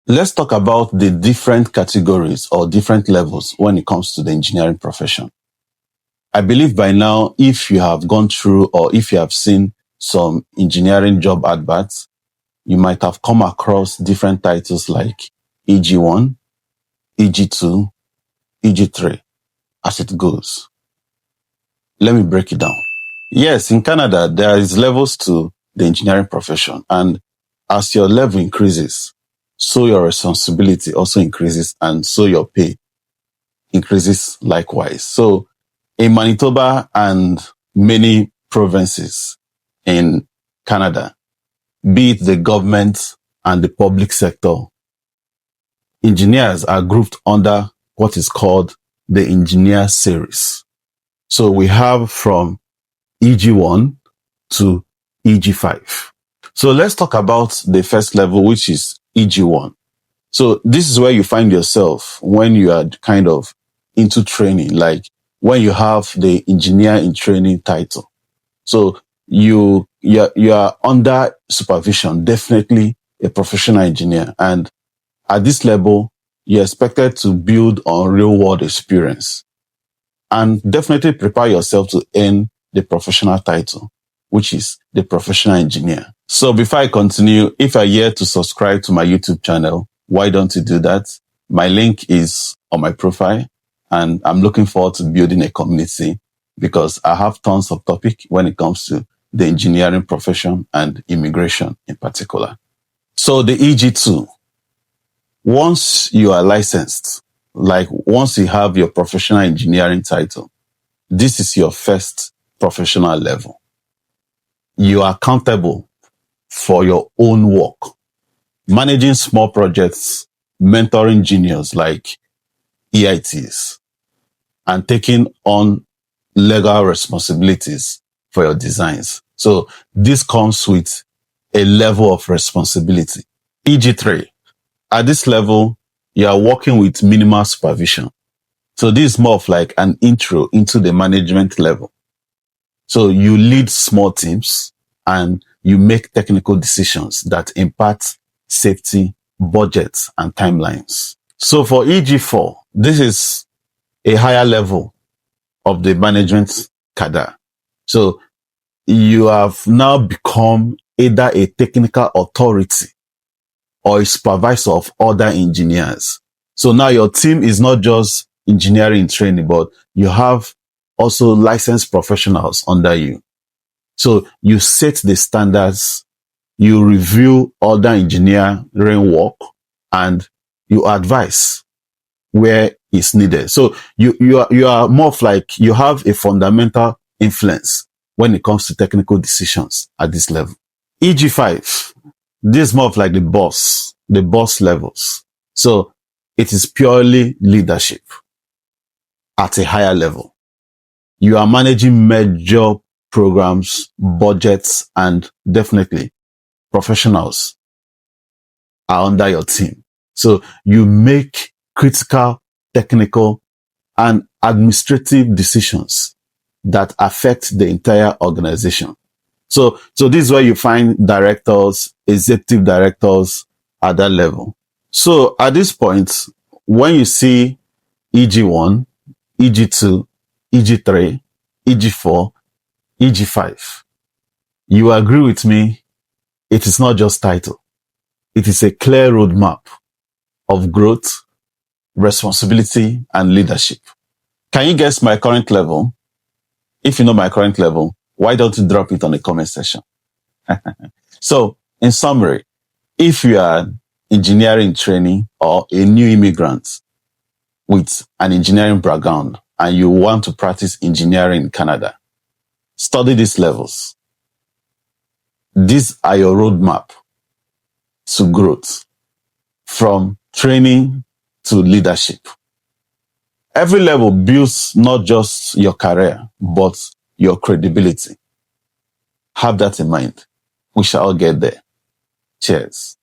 Let's talk about the different categories or different levels when it comes to the engineering profession. I believe by now, if you have gone through or if you have seen some engineering job adverts, you might have come across different titles like EG1, EG2, EG3, as it goes. Let me break it down. Yes, in Canada, there is levels to the engineering profession. And as your level increases, so your responsibility also increases and so your pay increases likewise. So in Manitoba and many provinces in Canada, be it the government and the public sector, engineers are grouped under what is called the engineer series. So we have from EG1 to EG5. So let's talk about the first level, which is EG1. So this is where you find yourself when you are kind of into training, like when you have the engineer in training title. So you are under supervision, definitely a professional engineer. And at this level, you're expected to build on real world experience and definitely prepare yourself to earn the professional title, which is the professional engineer. So before I continue, if you're here to subscribe to my YouTube channel, why don't you do that? My link is on my profile and I'm looking forward to building a community because I have tons of topic when it comes to the engineering profession and immigration in particular. So the EG2, once you are licensed, like once you have your professional engineering title, this is your first professional level. You are accountable for your own work, managing small projects, mentoring juniors like EITs, and taking on legal responsibilities for your designs. So this comes with a level of responsibility. EG3, at this level, you are working with minimal supervision. So this is more of like an intro into the management level. So you lead small teams and you make technical decisions that impact safety, budgets, and timelines. So for EG4, this is a higher level of the management cadre. So you have now become either a technical authority or a supervisor of other engineers. So now your team is not just engineering training, but you have also licensed professionals under you. So you set the standards, you review other engineering work, and you advise where it's needed. So you are more of like you have a fundamental influence when it comes to technical decisions at this level. EG5, this is more of like the boss levels. So it is purely leadership at a higher level. You are managing major programs, budgets, and definitely professionals are under your team. So you make critical, technical, and administrative decisions that affect the entire organization. So this is where you find directors, executive directors at that level. So at this point, when you see EG1, EG2, EG3, EG4, EG5, you agree with me, it is not just title. It is a clear roadmap of growth, responsibility, and leadership. Can you guess my current level? If you know my current level, why don't you drop it on the comment section? So, in summary, if you are engineering training or a new immigrant with an engineering background and you want to practice engineering in Canada, study these levels. These are your roadmap to growth, from training to leadership. Every level builds not just your career, but your credibility. Have that in mind. We shall all get there. Cheers.